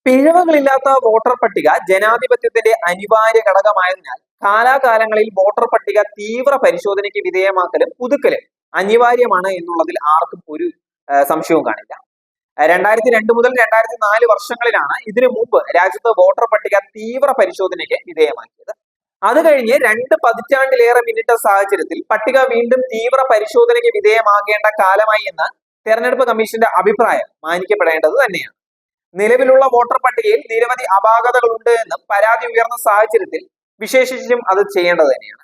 പിഴവുകളില്ലാത്ത voter പട്ടിക ജനാധിപത്യത്തിന്റെ അനിവാര്യ ഘടകമായതിനാൽ കാലാകാലങ്ങളിൽ വോട്ടർ പട്ടിക തീവ്ര പരിശോധനയ്ക്ക് വിധേയമാക്കലും പുതുക്കലും അനിവാര്യമാണ് എന്നുള്ളതിൽ ആർക്കും ഒരു സംശയവും കാണില്ല. 2002 മുതൽ 2004 വർഷങ്ങളിലാണ് ഇതിനു മുമ്പ് രാജ്യത്ത് വോട്ടർ പട്ടിക തീവ്ര പരിശോധനയ്ക്ക് വിധേയമാക്കിയത്. അത് കഴിഞ്ഞ് 2 പതിറ്റാണ്ടിലേറെ പിന്നിട്ട സാഹചര്യത്തിൽ പട്ടിക വീണ്ടും തീവ്ര പരിശോധനയ്ക്ക് വിധേയമാകേണ്ട കാലമായി എന്ന് തെരഞ്ഞെടുപ്പ് കമ്മീഷന്റെ അഭിപ്രായം മാനിക്കപ്പെടേണ്ടത് തന്നെയാണ്. നിലവിലുള്ള വോട്ടർ പട്ടികയിൽ നിരവധി അപാകതകളുണ്ട് എന്നും പരാതി ഉയർന്ന സാഹചര്യത്തിൽ വിശേഷിച്ചും അത് ചെയ്യേണ്ടത് തന്നെയാണ്.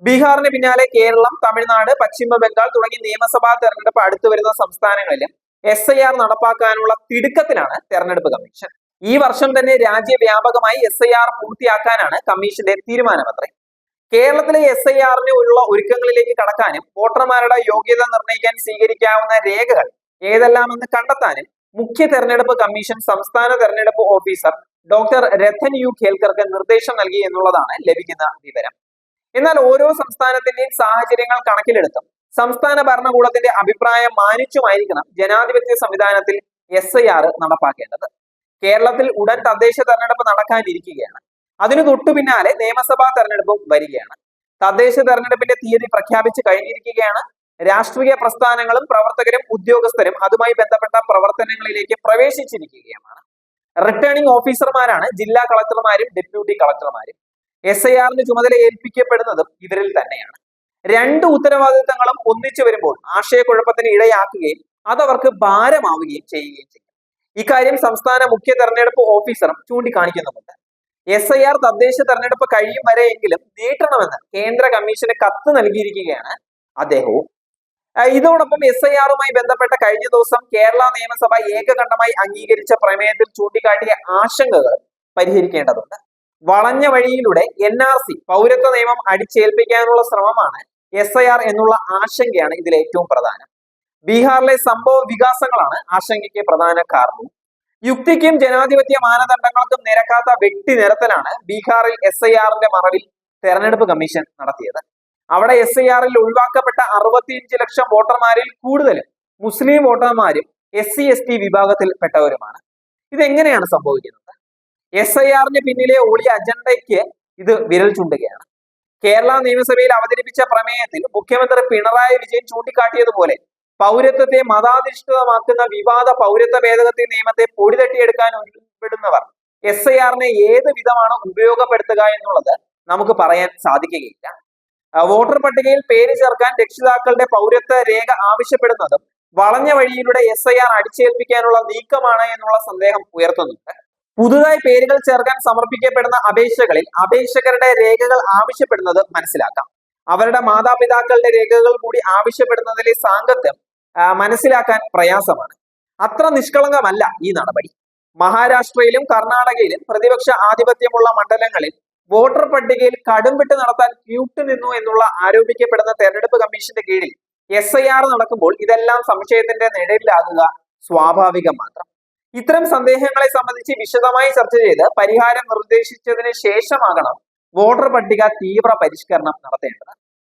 ബീഹാറിന് പിന്നാലെ കേരളം, തമിഴ്നാട്, പശ്ചിമ ബംഗാൾ തുടങ്ങി നിയമസഭാ തെരഞ്ഞെടുപ്പ് അടുത്തു വരുന്ന സംസ്ഥാനങ്ങളിലും SIR നടപ്പാക്കാനുള്ള തിടുക്കത്തിലാണ് തെരഞ്ഞെടുപ്പ് കമ്മീഷൻ. ഈ വർഷം തന്നെ രാജ്യവ്യാപകമായി SIR പൂർത്തിയാക്കാനാണ് കമ്മീഷന്റെ തീരുമാനമത്രേ. കേരളത്തിലെ SIRന് ഉള്ള ഒരുക്കങ്ങളിലേക്ക് കടക്കാനും വോട്ടർമാരുടെ യോഗ്യത നിർണ്ണയിക്കാൻ സ്വീകരിക്കാവുന്ന രേഖകൾ ഏതെല്ലാമെന്ന് കണ്ടെത്താനും മുഖ്യ തെരഞ്ഞെടുപ്പ് കമ്മീഷൻ സംസ്ഥാന തെരഞ്ഞെടുപ്പ് ഓഫീസർ ഡോക്ടർ രത്തൻ യു ഖേൽക്കർക്ക് നിർദ്ദേശം നൽകി എന്നുള്ളതാണ് ലഭിക്കുന്ന വിവരം. എന്നാൽ ഓരോ സംസ്ഥാനത്തിന്റെയും സാഹചര്യങ്ങൾ കണക്കിലെടുത്തും സംസ്ഥാന ഭരണകൂടത്തിന്റെ അഭിപ്രായം മാനിച്ചുമായിരിക്കണം ജനാധിപത്യ സംവിധാനത്തിൽ SIR നടപ്പാക്കേണ്ടത്. കേരളത്തിൽ ഉടൻ തദ്ദേശ തെരഞ്ഞെടുപ്പ് നടക്കാനിരിക്കുകയാണ്. അതിനു തൊട്ടു പിന്നാലെ നിയമസഭാ തെരഞ്ഞെടുപ്പും വരികയാണ്. തദ്ദേശ തെരഞ്ഞെടുപ്പിന്റെ തീയതി പ്രഖ്യാപിച്ചു കഴിഞ്ഞിരിക്കുകയാണ്. രാഷ്ട്രീയ പ്രസ്ഥാനങ്ങളും പ്രവർത്തകരും ഉദ്യോഗസ്ഥരും അതുമായി ബന്ധപ്പെട്ട പ്രവർത്തനങ്ങളിലേക്ക് പ്രവേശിച്ചിരിക്കുകയാണ്. റിട്ടേണിംഗ് ഓഫീസർമാരാണ് ജില്ലാ കളക്ടർമാരും ഡെപ്യൂട്ടി കളക്ടർമാരും. SIRന് ചുമതല ഏൽപ്പിക്കപ്പെടുന്നതും ഇവരിൽ തന്നെയാണ്. 2 ഉത്തരവാദിത്തങ്ങളും ഒന്നിച്ചു വരുമ്പോൾ ആശയക്കുഴപ്പത്തിന് ഇടയാക്കുകയും അതവർക്ക് ഭാരമാവുകയും ചെയ്യുകയും ചെയ്യും. ഇക്കാര്യം സംസ്ഥാന മുഖ്യ തെരഞ്ഞെടുപ്പ് ഓഫീസറും ചൂണ്ടിക്കാണിക്കുന്നുമുണ്ട്. SIR തദ്ദേശ തെരഞ്ഞെടുപ്പ് കഴിയും വരെയെങ്കിലും നീട്ടണമെന്ന് കേന്ദ്ര കമ്മീഷന് കത്ത് നൽകിയിരിക്കുകയാണ് അദ്ദേഹവും. ഇതോടൊപ്പം SIRുമായി ബന്ധപ്പെട്ട കഴിഞ്ഞ ദിവസം കേരള നിയമസഭ ഏകകണ്ഠമായി അംഗീകരിച്ച പ്രമേയത്തിൽ ചൂണ്ടിക്കാട്ടിയ ആശങ്കകൾ പരിഹരിക്കേണ്ടതുണ്ട്. വളഞ്ഞ വഴിയിലൂടെ NRC പൗരത്വ നിയമം അടിച്ചേൽപ്പിക്കാനുള്ള ശ്രമമാണ് SIR എന്നുള്ള ആശങ്കയാണ് ഇതിൽ ഏറ്റവും പ്രധാനം. ബീഹാറിലെ സംഭവ വികാസങ്ങളാണ് ആശങ്കയ്ക്ക് പ്രധാന കാരണവും. യുക്തിക്കും ജനാധിപത്യ മാനദണ്ഡങ്ങൾക്കും നിരക്കാത്ത വെട്ടി നിരത്തലാണ് ബീഹാറിൽ SIRന്റെ മറവിൽ തെരഞ്ഞെടുപ്പ് കമ്മീഷൻ നടത്തിയത്. അവിടെ SIRൽ ഒഴിവാക്കപ്പെട്ട 65 ലക്ഷം വോട്ടർമാരിൽ കൂടുതലും മുസ്ലിം വോട്ടർമാരും SC/ST വിഭാഗത്തിൽപ്പെട്ടവരുമാണ്. ഇതെങ്ങനെയാണ് സംഭവിക്കുന്നത്? SIRന് പിന്നിലെ ഒളിയ അജണ്ടയ്ക്ക് ഇത് വിരൽ ചൂണ്ടുകയാണ്. കേരള നിയമസഭയിൽ അവതരിപ്പിച്ച പ്രമേയത്തിൽ മുഖ്യമന്ത്രി പിണറായി വിജയൻ ചൂണ്ടിക്കാട്ടിയതുപോലെ പൗരത്വത്തെ മതാധിഷ്ഠിതമാക്കുന്ന വിവാദ പൗരത്വ ഭേദഗതി നിയമത്തെ പൊടിതട്ടിയെടുക്കാൻ ഉൾപ്പെടുന്നവർ SIRനെ ഏത് വിധമാണ് ഉപയോഗപ്പെടുത്തുക എന്നുള്ളത് നമുക്ക് പറയാൻ സാധിക്കുകയില്ല. വോട്ടർ പട്ടികയിൽ പേര് ചേർക്കാൻ രക്ഷിതാക്കളുടെ പൗരത്വ രേഖ ആവശ്യപ്പെടുന്നതും വളഞ്ഞ വഴിയിലൂടെ SIR അടിച്ചേൽപ്പിക്കാനുള്ള നീക്കമാണ് എന്നുള്ള സന്ദേഹം ഉയർത്തുന്നുണ്ട്. പുതുതായി പേരുകൾ ചേർക്കാൻ സമർപ്പിക്കപ്പെടുന്ന അപേക്ഷകളിൽ അപേക്ഷകരുടെ രേഖകൾ ആവശ്യപ്പെടുന്നത് മനസ്സിലാക്കാം. അവരുടെ മാതാപിതാക്കളുടെ രേഖകൾ കൂടി ആവശ്യപ്പെടുന്നതിലെ സാങ്കത്യം മനസ്സിലാക്കാൻ പ്രയാസമാണ്. അത്ര നിഷ്കളങ്കമല്ല ഈ നടപടി. മഹാരാഷ്ട്രയിലും കർണാടകയിലും പ്രതിപക്ഷ ആധിപത്യമുള്ള മണ്ഡലങ്ങളിൽ വോട്ടർ പട്ടികയിൽ കടുംവെട്ട് നടത്താൻ കൂട്ടുനിന്നു എന്നുള്ള ആരോപിക്കപ്പെടുന്ന തെരഞ്ഞെടുപ്പ് കമ്മീഷന്റെ കീഴിൽ SIR നടക്കുമ്പോൾ ഇതെല്ലാം സംശയത്തിന്റെ നിഴലിലാകുക സ്വാഭാവികം മാത്രം. ഇത്തരം സന്ദേഹങ്ങളെ സംബന്ധിച്ച് വിശദമായി ചർച്ച ചെയ്ത് പരിഹാരം നിർദ്ദേശിച്ചതിന് ശേഷമാകണം വോട്ടർ പട്ടിക തീവ്ര പരിഷ്കരണം നടത്തേണ്ടത്.